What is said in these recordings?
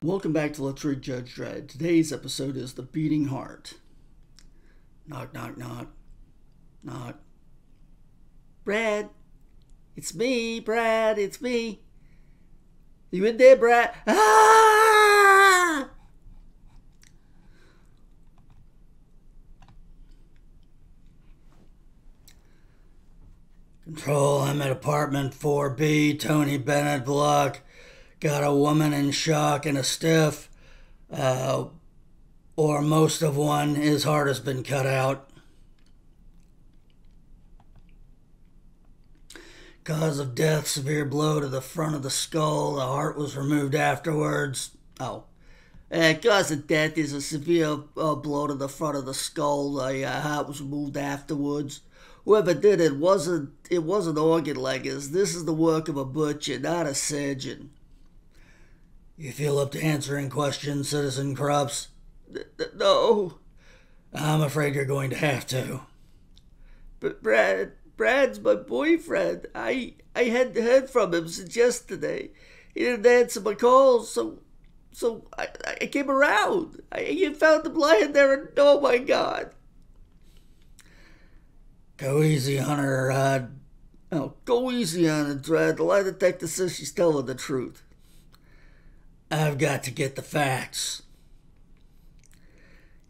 Welcome back to Let's Read Judge Dredd. Today's episode is The Beating Heart. Knock, knock, knock. Knock. Brad. It's me, Brad. It's me. You in there, Brad? Ah! Control, I'm at apartment 4B, Tony Bennett block. Got a woman in shock and a stiff, or most of one. His heart has been cut out. Cause of death, severe blow to the front of the skull. The heart was removed afterwards. Cause of death is a severe blow to the front of the skull. The heart was removed afterwards. Whoever did it wasn't organ leggers. This is the work of a butcher, not a surgeon. You feel up to answering questions, Citizen Krups? No. I'm afraid you're going to have to. But Brad's my boyfriend. I hadn't heard from him since yesterday. He didn't answer my calls, so I came around. You found him lying there, and oh my God. Go easy on her, go easy on her, Dredd. The lie detector says she's telling the truth. I've got to get the facts.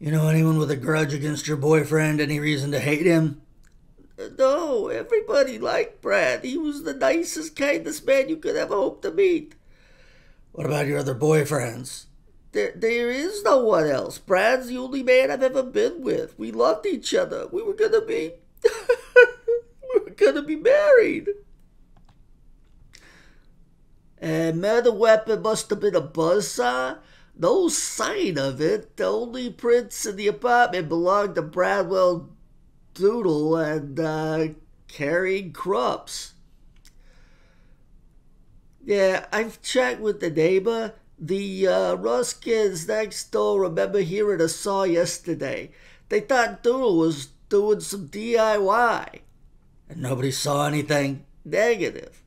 You know anyone with a grudge against your boyfriend? Any reason to hate him? No, everybody liked Brad. He was the nicest, kindest man you could ever hope to meet. What about your other boyfriends? There is no one else. Brad's the only man I've ever been with. We loved each other. We were gonna be... we were gonna be married. And murder weapon must have been a buzzsaw. No sign of it. The only prints in the apartment belonged to Bradwell Doodle and carrying Krups. Yeah, I've checked with the neighbor. The Ruskins next door remember hearing a saw yesterday. They thought Doodle was doing some DIY. And nobody saw anything? Negative.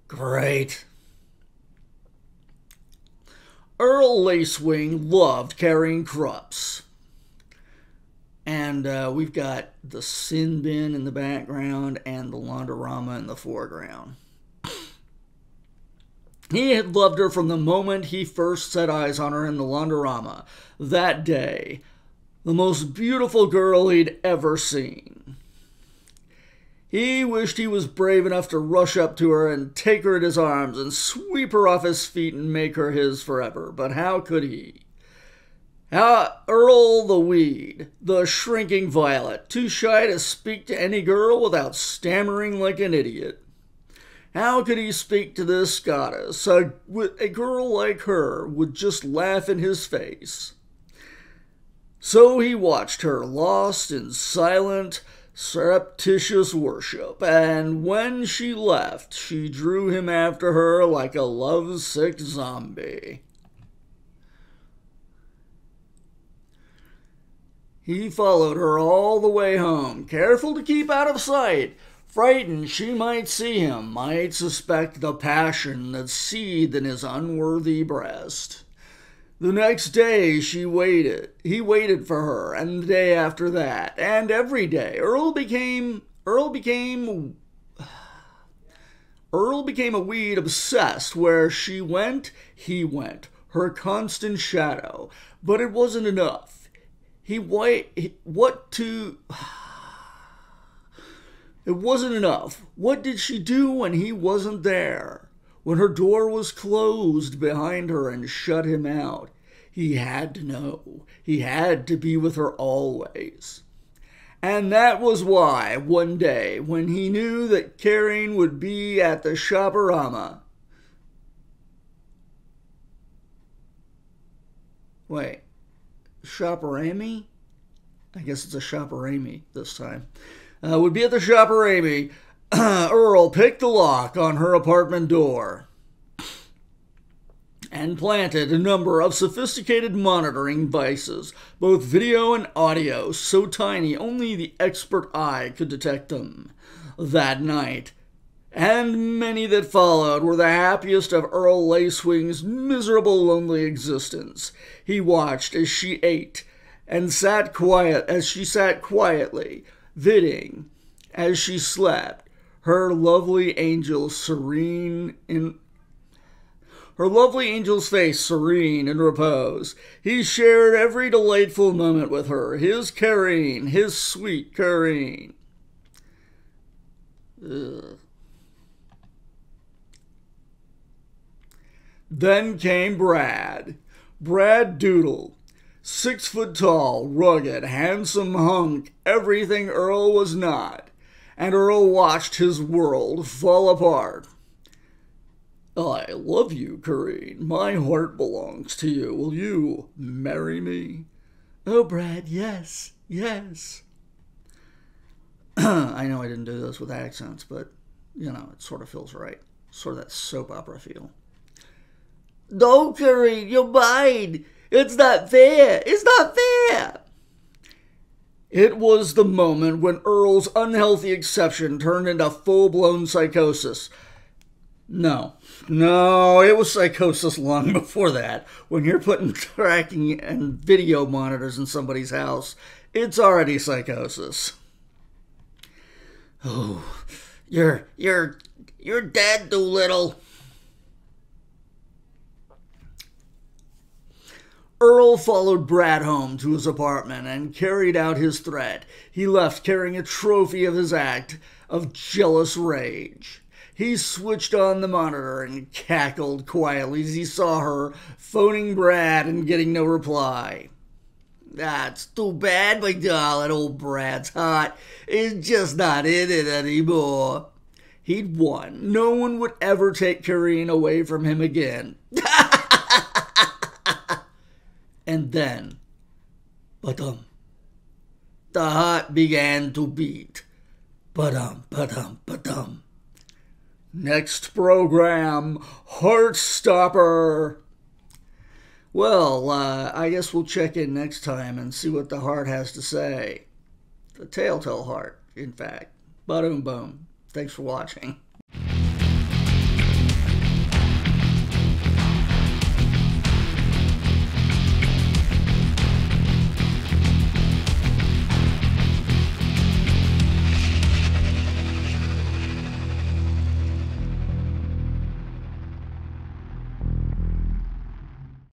Great. Earl Lacewing loved carrying Krups. And we've got the sin bin in the background and the laundroma in the foreground. He had loved her from the moment he first set eyes on her in the laundroma. That day, the most beautiful girl he'd ever seen. He wished he was brave enough to rush up to her and take her in his arms and sweep her off his feet and make her his forever. But how could he? Earl the Weed, the shrinking violet, too shy to speak to any girl without stammering like an idiot. How could he speak to this goddess? A girl like her would just laugh in his face. So he watched her, lost in silent, surreptitious worship, and when she left, she drew him after her like a lovesick zombie. He followed her all the way home, careful to keep out of sight, frightened she might see him, might suspect the passion that seethed in his unworthy breast. The next day he waited for her, and the day after that, and every day. Earl became a weed obsessed. Where she went, he went, her constant shadow. But it wasn't enough. It wasn't enough. What did she do when he wasn't there? When her door was closed behind her and shut him out? He had to know. He had to be with her always. And that was why, one day, when he knew that Karen would be at the Shopperama... Wait, Shopperamy? I guess it's a Shopperamy this time. Would be at the Shopperamy. Earl picked the lock on her apartment door and planted a number of sophisticated monitoring devices, both video and audio, so tiny only the expert eye could detect them. That night, and many that followed were the happiest of Earl Lacewing's miserable, lonely existence. He watched as she ate, and sat quietly, viding, as she slept, her lovely angel's face serene in repose. He shared every delightful moment with her, his Karine, his sweet Karine. Ugh. Then came Brad Doodle, 6 foot tall, rugged, handsome hunk, everything Earl was not, and Earl watched his world fall apart. I love you, Karine. My heart belongs to you. Will you marry me? Oh, Brad, yes, yes. I know I didn't do this with accents, but, it sort of feels right. Sort of that soap opera feel. No, Karine, you're mine. It's not fair. It's not fair. It was the moment when Earl's unhealthy exception turned into full-blown psychosis. No, it was psychosis long before that. When you're putting tracking and video monitors in somebody's house, it's already psychosis. Oh, you're dead, Doolittle. Earl followed Brad home to his apartment and carried out his threat. He left carrying a trophy of his act of jealous rage. He switched on the monitor and cackled quietly as he saw her phoning Brad and getting no reply. That's too bad, my darling. Old Brad's heart is just not in it anymore. He'd won. No one would ever take Karine away from him again. And then, ba-dum, the heart began to beat. Ba-dum, ba-dum, ba-dum. Next program, Heartstopper. Well, I guess we'll check in next time and see what the heart has to say. The telltale heart, in fact. Ba-dum, boom. Thanks for watching.